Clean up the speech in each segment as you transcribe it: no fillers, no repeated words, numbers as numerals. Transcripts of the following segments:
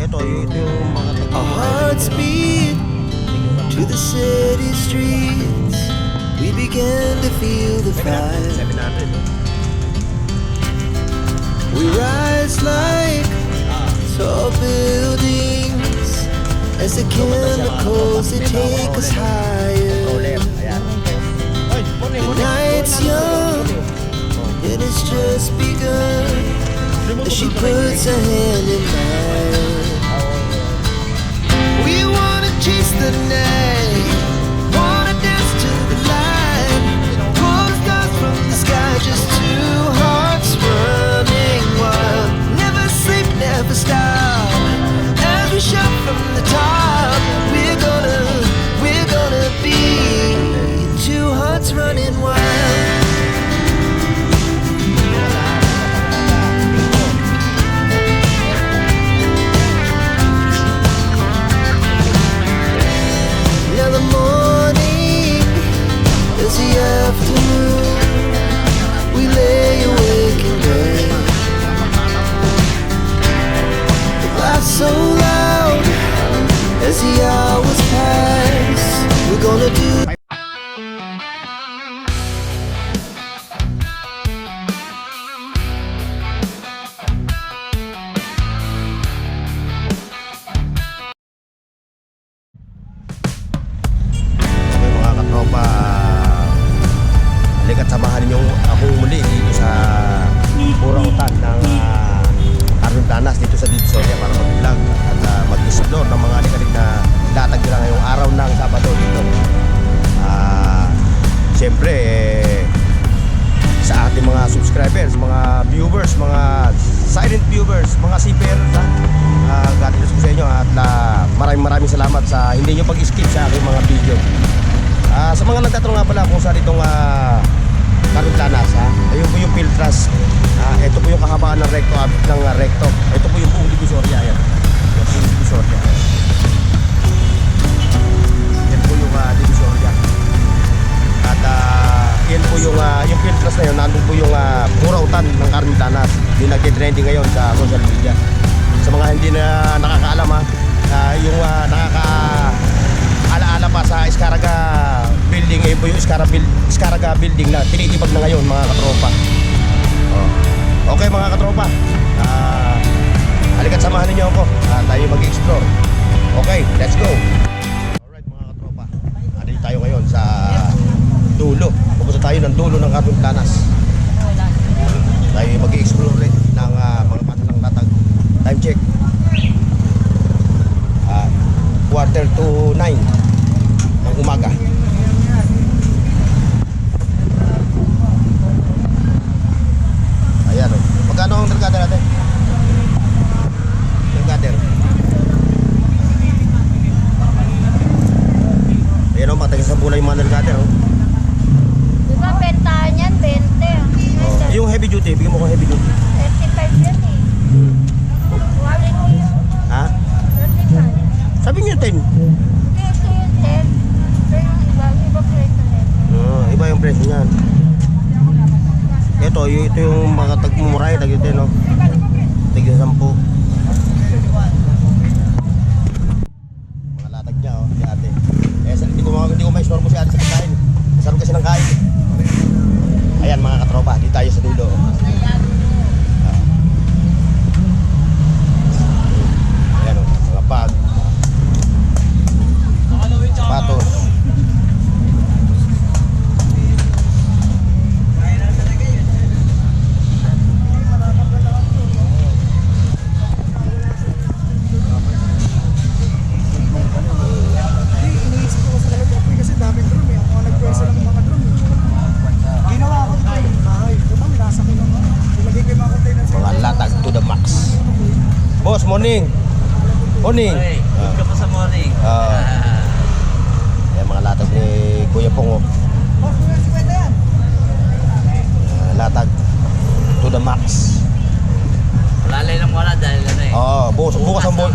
Our hearts beat to the city streets. We began to feel the fire. We rise like tall buildings as the chemicals they take us higher. The night's young, it has just begun as she puts her hand in mine. We wanna chase the night, wanna dance to the light, pull the stars from the sky, just two hearts running wild. Never sleep, never stop, as we shout from the top. We're gonna be two hearts running wild. Now the morning is the afternoon. We lay awake in bed. The laughs so loud as the hours pass. We're gonna do. Halika't samahan niyo akong muli dito sa Burautan ng Carmen Planas dito sa Divisoria para mag-vlog at mag-explore ng mga halikalig na latag nila ngayong araw ng Sabado dito. Siyempre sa ating mga subscribers, mga viewers, mga silent viewers, mga seafarers, God bless ko sa inyo at maraming salamat sa hindi nyo pag-skip sa aking mga video. Sa mga nagtatanong nga pala kung saan itong Carmen Planas, ayun po yung Piltras. Ito po yung kahabaan ng recto. Ito po yung buong Divisoria. Yan. Yung buong Divisoria. Yan po yung Divisoria. At yan po yung Piltras na yun. Nandun po yung Burautan ng Carmen Planas. Yung nagtitrending ngayon sa social media. Sa mga hindi na nakakaalam yung alaala pa sa Escaraga building, po yung Escaraga building na tinitibag na ngayon mga katropa. Okay mga katropa, halika't samahan ninyo ako, tayo mag-explore. Okay, let's go. Alright mga katropa, dito tayo ngayon sa dulo. Pupunta tayo ng dulo ng Carmen Planas. Tayo mag-explore ng mga patalang latag. Time check 8:45 ng umaga. Ayan o. Magkano ang dergader natin? Dergader. Ayan o, matagin sa bulay yung mga dergader o. Diba bentahan yan? 20. Yung heavy duty, bigyan mo ko heavy duty. 35 yan eh. Wallet mo yun. Ha? 35. Sabi niyo 10. Ito yung 10. Pero yung iba presyo nito. Iba yung presyo niyan. Ito yung mga tagmuray, tagite no. Tigil 10. Mga latag niya oh, si ate. Hindi ko ma-store mo si ate sa pagkain. Sarap kasi ng kain. Ayan mga katropa, dito tayo sa dulo. Ayan oh, mga bag. Sapatos. Mga latag to the max. Boss, morning. Morning. Good ka pa sa morning. Yan mga latag ni Kuya Pong. Latag to the max. Lalay lang wala dahil ano eh.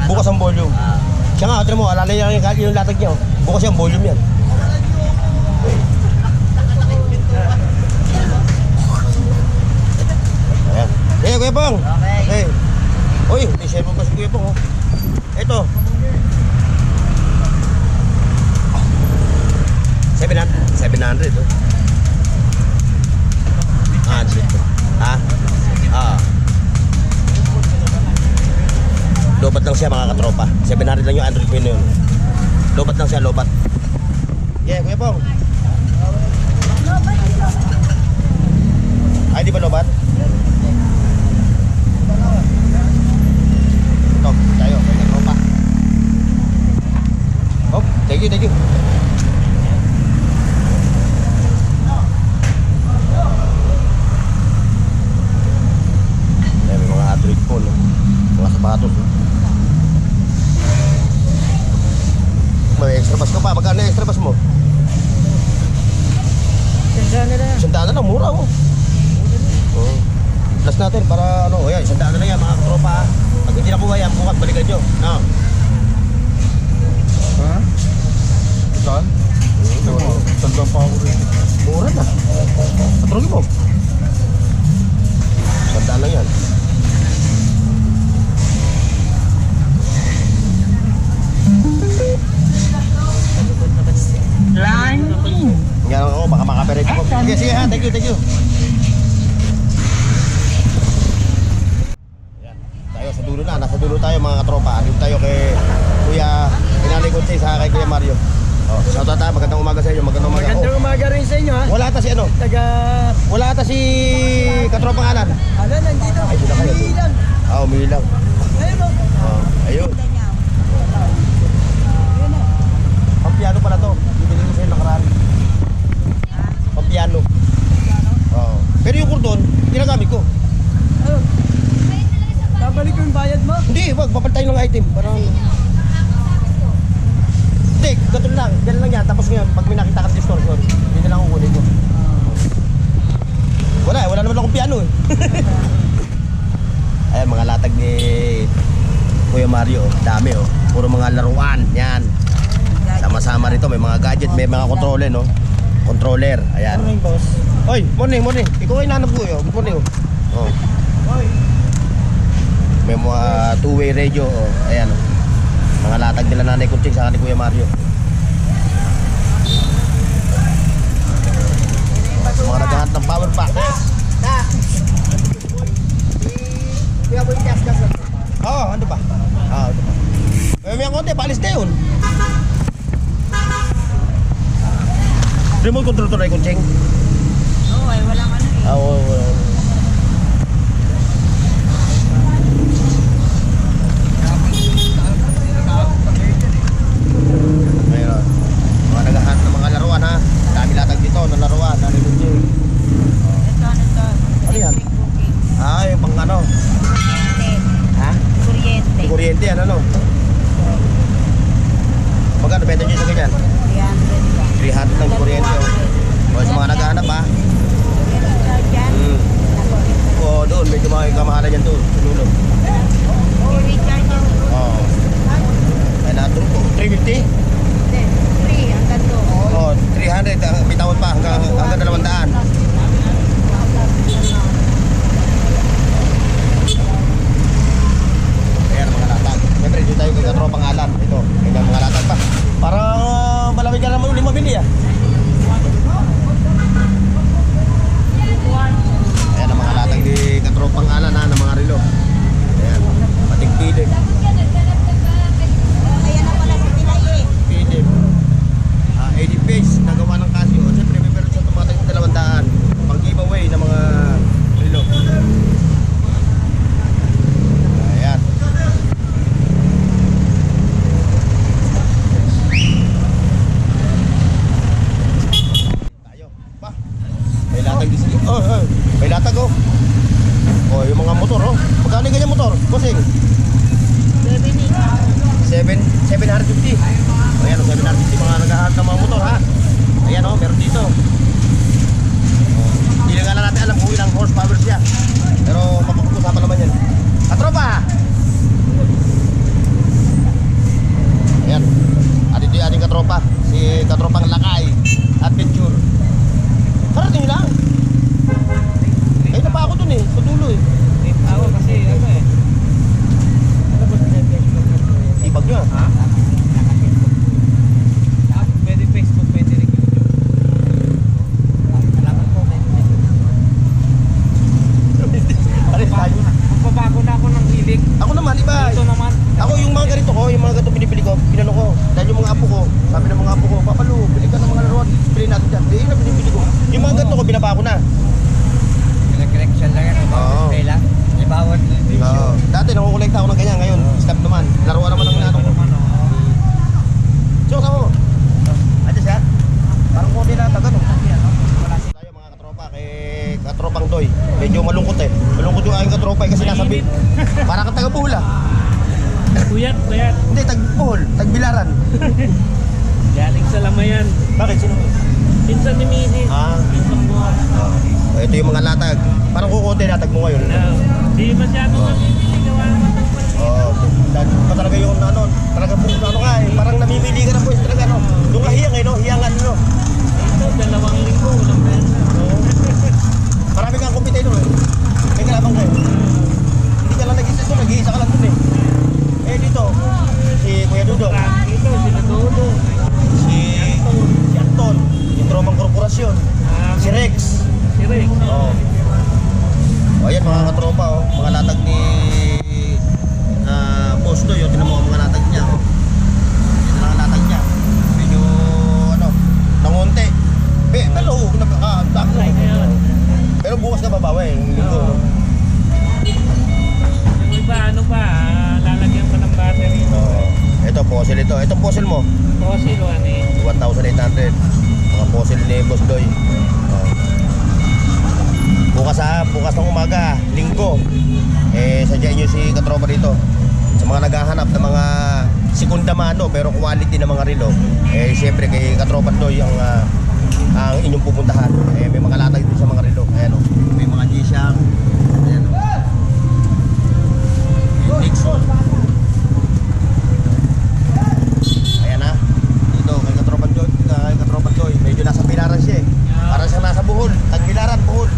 Bukas ang volume. Siya nga, tignan mo, alalay lang yung latag niya. Bukas yung volume yan. Ayan. Kuya Pong. Okay. Uy, i-share mo pa si Kuya Pong. Lobat lang siya mga katropa. 700 lang yung Android Pino yun. Lobat lang siya, lobat. Yeah, Kuya Pong. Ay, di ba lobat? Ito, tayo, mga katropa. Oh, thank you, thank you. Ayan, may mga Android phone, no? Mga sapatos, no? May extra pass ka pa. Magkano yung extra pass mo? Sandaan na lang, mura, oh. Oh. Plus natin para ano, ayan, sandaan na lang yan mga katropa. Pag hindi nakuha yan, bukas balikan nyo. No? Ha? Saan? Sandang pa ako rin. Mura na. Patrolin mo. Sandaan lang yan. Yan ako, baka makaperate ako. Sige, sige ha, thank you, thank you. Yan, tayo sa dulo na, nasa dulo tayo mga katropa. Andito tayo kay Kuya, Inanay Conching sa kay Kuya Mario. Oh, shout out tayo, magandang umaga sa inyo, magandang umaga. Magandang umaga rin sa inyo ha. Wala ata si ano? Wala ata si katropang Alan. Alan, nandito. Ay, sila kayo. Ilan. Ah, umiilang. Ayun o. Oh, ayun. Pampiano pala to. Bibili ko sa'yo nakaraan. Pampiano. Oh. Pero yung kordon, ginagamit ko. Ayun. Babalik ko yung bayad mo. Hindi, wag, papalit tayo ng item. Parang... Hindi, ganun lang. Ganun lang yan. Tapos ngayon, pag may nakita ka sa distortion, hindi na lang kukunin ko. Wala naman akong piano eh. Ayan, mga latag ni Kuya Mario. Dami oh. Puro mga laruan. Yan. Sama-sama rito. May mga gadget, may mga controller, no? Controller. Ayan. Morning, boss. Oy, morning, morning. Ikaw ay nanap ko yun. Good morning. Oh. May mga two-way radio. Oh. Ayan. Oh. Mga latag nila Nanay Conching sa ni Kuya Mario. Mga naghahanap ng power pack. Oo, ano ba? Ah, ano ba? May konti, paalis na yun. Remote control to Nanay Conching? Oo, ay walang ano eh. Ah, oo. Ayun. Mga naghahanap ng mga laruan ha. Dami latag dito ng laruan. Nanay Conching. Ito. Ano yan? Electric cooking. Ah, yung pang ano? Kuryente. Ha? Kuryente. Yung kuryente yan ano? Magkano benta nyo sa ganyan? 300 lang. 300 lang yung kuryente. O sa mga naghahanap ha? Recharge yan. Oo, doon. Medyo mga kamahalan yan doon. Sa dulo. I-recharge yan. Oo. Ay na, 350? Hindi, free. Hanggang doon. Oo, 300. Bitawan pa hanggang 200. Ayan mga latag. Siyempre, dito tayo kay katropang Alan. Ito, ganyan mga latag pa. Parang malamig ka naman uli mabili ah. Ayan ang mga latag ni katropang Alan ha, ng mga relo. Ayan, patigpilig. Ayan na pala si Pilay eh. Philip. 80 face nagawa ng Casio. Siyempre may meron siya tumatay sa 200 pang giveaway ng mga relo. Ayan. Tayo. Pa. May latag din sila. Oh, may latag oh. Oh, yung mga motor oh. Magkano yung ganyan motor? Bossing? 750. Ayan, 750 mga naghahanap ng mga motor ha. Ayan o, meron dito. Hindi na nga lang natin alam kung ilang horsepower siya. Pero mapag-usapan naman yan. Katropa! Ayan. At ito yung ating katropa. Si katropang Lakay Adventure. Parating nyo lang. Ay na pa ako dun eh. Patuloy. Ako kasi ano eh. Ibag nyo ha? Pwede Facebook, pwede rin YouTube. Alaman ko, Alis tayo. magbabago na ako ng hilig. Ako naman, iba. Ito naman, Puyat. Hindi, tag-Bohol, tag-Bilaran. Galing sa Lamayan. Bakit? Sino? Pinsan ni Mrs. Ah. Pinsan mo. Oh, ito yung mga latag. Parang kukunti latag mo ngayon. Di masyado hindi gawa naman ng Oh, pa talaga yung ano, talaga po ano ka eh. Parang namimili ka na po talaga ano. Doon ka hiyang eh, no? Hiyangan no. Ito, 2 linggo. Walang pesa. Marami kang competitor eh. May kalabang kayo. Hindi ka lang nag-isa doon, nag-iisa ka lang doon eh. Eh dito, si Kuya Dudong, Ito, sila Dodo. si Anton, yung Tromang Korporasyon, si Rex. Si Rick. Oh. O yan mga katropa oh, mga latag ni Boss Doy, oh, tinan mo ang mga latag niya. Oh. Ito lang ang latag niya. Medyo ano, nangunti. Pero nagkakadako. Pero bukas ka babawi, yung linggo. No? Yung iba, ano pa, lalagyan pa ng battery. Oh. Ito, fossil ito. Itong fossil mo, Fossil, ano eh. 1,800. Mga fossil ni Boss Doy. Oh. Bukas ng umaga, linggo. Sadyain nyo si katropa dito. Sa mga naghahanap ng mga segunda mano pero quality ng mga relo, siyempre kay katropa Doy ang inyong pupuntahan. May mga latag din sa mga relo. Ayan o. May mga G-Shock. Ayan o. Yung Nixon. Ayan ha. Dito kay katropa Doy. Medyo nasa Bilaran siya eh. Parang siya nasa Bohol. Tag-Bilaran, Bohol.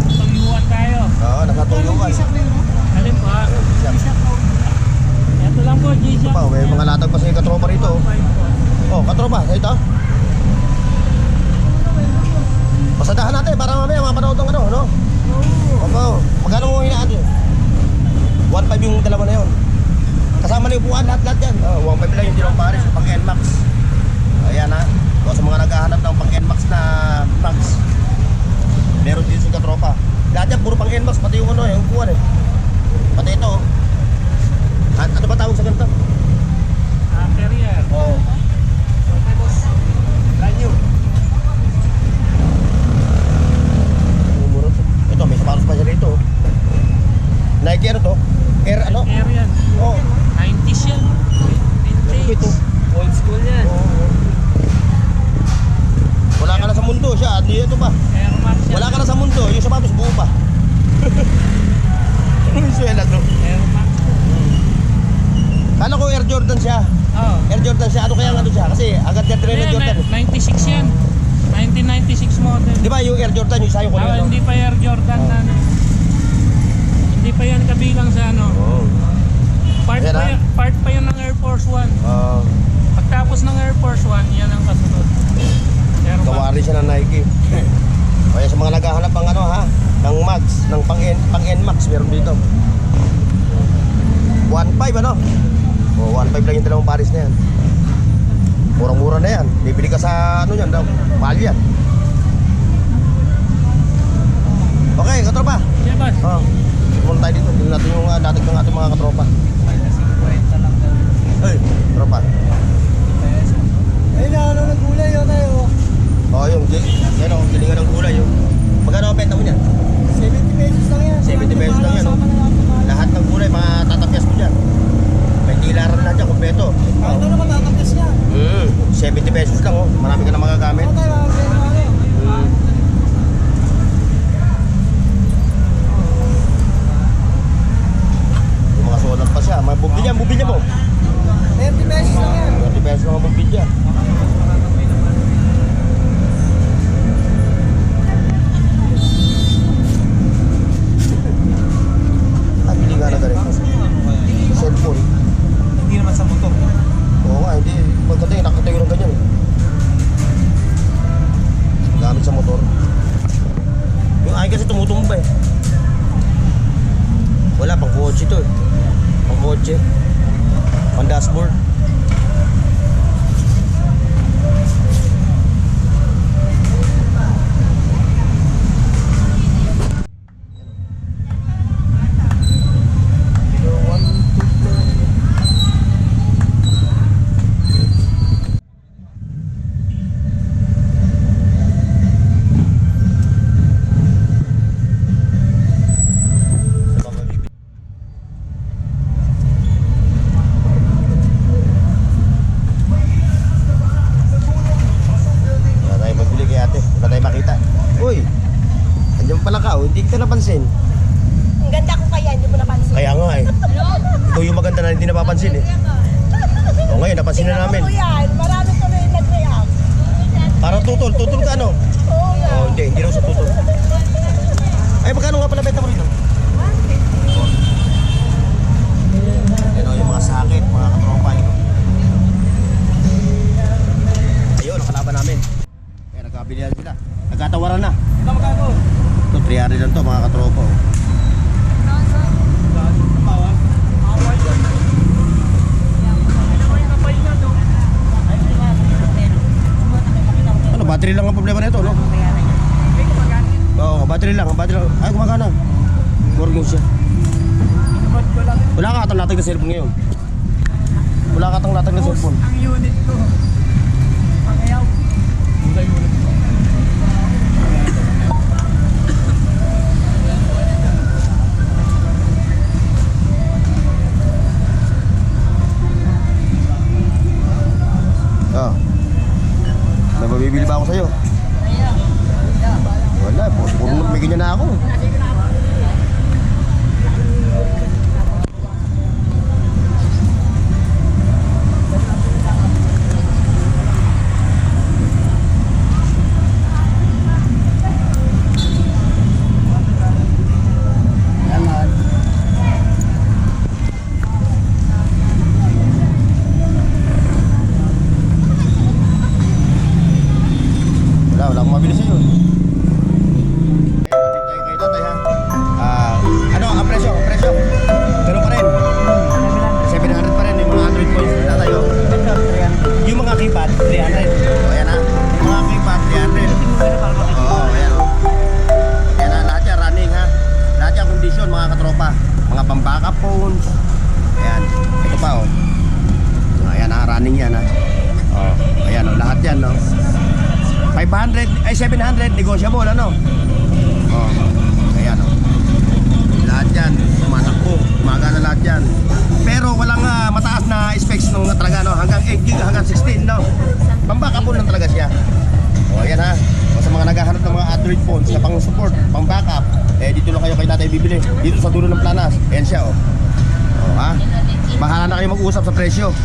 Tuyuan tayo. Oo, nasa Tuyuan. Alin po? Ito lang po, G-Shock. Pa, may mga latag pa sa katropa rito. Oh, katropa, ito. Pasadahan natin para mamaya mapanood ng ano, no? Oo. Magkano mo hinaan yun? 1.5 yung dalawa na yun. Kasama na yung upuan, lahat yan. 1.5 lang yung Dilong Paris, pang NMAX. Ayan ha. O sa mga naghahanap ng pang NMAX na max, meron din si katropa. Lahat yan, puro pang NMAX, pati yung ano, yung upuan eh. Pati ito. Ano ba tawag sa ganito? Carrier. Oo. Brand new. Umurot. Ito, may sapatos pa siya rito. Nike ano to? Air ano? Air yan. Oo. 90s yan. Vintage. Ito. Old school yan. Oo. Wala ka na sa mundo siya. Hindi ito pa. Air Max yan. Wala ka na sa mundo. Yung sapatos buo pa. Yung suela to. Air Max. Kala ko Air Jordan siya. Oh. Air Jordan siya. Ano kaya ano siya? Kasi agad niya tinry ng Jordan. 96 yan. 1996 model. Di ba yung Air Jordan yung sayo ko na Hindi pa Air Jordan na ano. Hindi pa yan kabilang sa ano. Oo. Yan, Part pa yan ng Air Force One. Pagtapos ng Air Force One, yan ang kasunod. Air Max. Gawa rin siya ng Nike. Kaya sa mga naghahanap ng ano ha, ng mags, ng pang NMAX meron dito. 1.5 ano? O 1.5 lang yung dalawang Paris na yan. Murang-mura na yan. Bibili ka sa ano yan, mahal yan. Okay, katropa. Yeah, boss. Pumunta tayo dito. Tingnan natin yung dating ng ating mga katropa. Hey, tropa. Ayun na, ano ng gulay yun tayo. Yung yan o, gilingan ng gulay yun. Magkano ang benta mo niyan? 70 pesos lang yan. 70 pesos lang yan, oh. Lahat ng gulay, matatapyas mo dyan. May tilaran na dyan, kompleto. Kahit ano matatapos niya. 70 pesos lang, oh. Marami ka na magagamit. Ano tayo, Yung mga sulat pa siya. Mga bubilya mo. 30 pesos lang yan. 30 pesos lang ang bubilya. Bili nga na ganito. Cellphone. Hindi naman sa motor. Oo nga, hindi. Pagkatayo, nakatayo ng ganyan. Gamit sa motor. Yung akin kasi tumutumba eh. Wala, pang kotse to eh. Pang kotse. Pang dashboard. napansin na namin. Tingnan mo yan, marami ko na yung nag-react. Parang tutol ka ano? Oo nga. Oh, hindi raw sa tutol. Ay, magkano nga pala benta mo rito? Ano yung mga sakit, mga katropa yun. Ayun, ang kalaban namin. Kaya nagkabilihan sila. Nagkatawaran na. Ito magkano? Ito, 300 lang to mga katropa. Oh. Ano, battery lang ang problema nito, no? Oo, battery lang. Ay, gumagana. Working siya. Wala ka atang latag na cellphone ngayon. Wala ka atang latag na cellphone. Ang unit ko. Ang ayaw. Ang unit ko. Ah. May mabibili ba ako sa'yo? Wala, puro may ganyan na ako. Wala akong mabili sa'yo. Kay tatay ha. Ano ang presyo? Ganun pa rin. 700 pa rin yung mga Android phones ni tatay. Oh. Yung mga keypad, 300. O ayan ha. Yung mga keypad, 300. Oo, ayan o. Ayan ha, lahat yan running ha. Lahat yan kondisyon mga katropa. Mga pang-backup phones. Ayan. Ito pa o. Ayan ha, running yan ha. Ayan o, lahat yan no. 500, ay 700, negotiable, ano? Oh, ayan, oh. Lahat yan, tumatakbo, gumagana lahat yan. Pero walang mataas na specs nung talaga, no? Hanggang 8 gig, hanggang 16, no? Pang-backup lang talaga siya. Oh, ayan ha. O, sa mga naghahanap ng mga Android phones na pang-support, pang-backup, dito lang kayo kay tatay bibili. Dito sa dulo ng Planas, ayan siya, oh. Oh, ha? Bahala na kayo mag-usap sa presyo.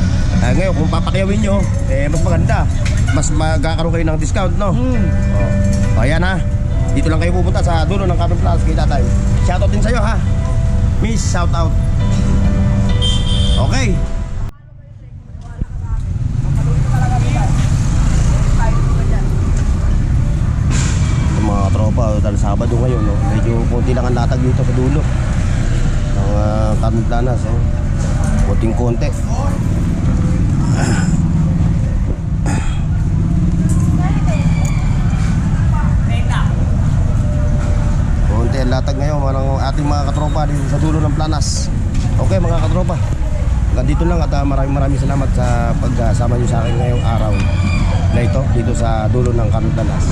Ngayon, kung papakiyawin nyo, mas maganda. Mas magkakaroon kayo ng discount, no? Oh, ayan ha. Dito lang kayo pupunta sa dulo ng Cabin Plus kay tatay. Shoutout din sa'yo ha. Miss, shoutout. Okay. Ito mga tropa, dahil Sabado ngayon, no? Medyo konti lang ang latag dito sa dulo ng Cabin Planas, oh. Konting-konti. Konti ang latag ngayon ng ating mga katropa dito sa dulo ng Planas. Okay mga katropa, hanggang dito lang at maraming salamat sa pagsama nyo sa akin ngayong araw na ito dito sa dulo ng Cabin Planas.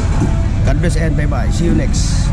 God bless and bye bye. See you next.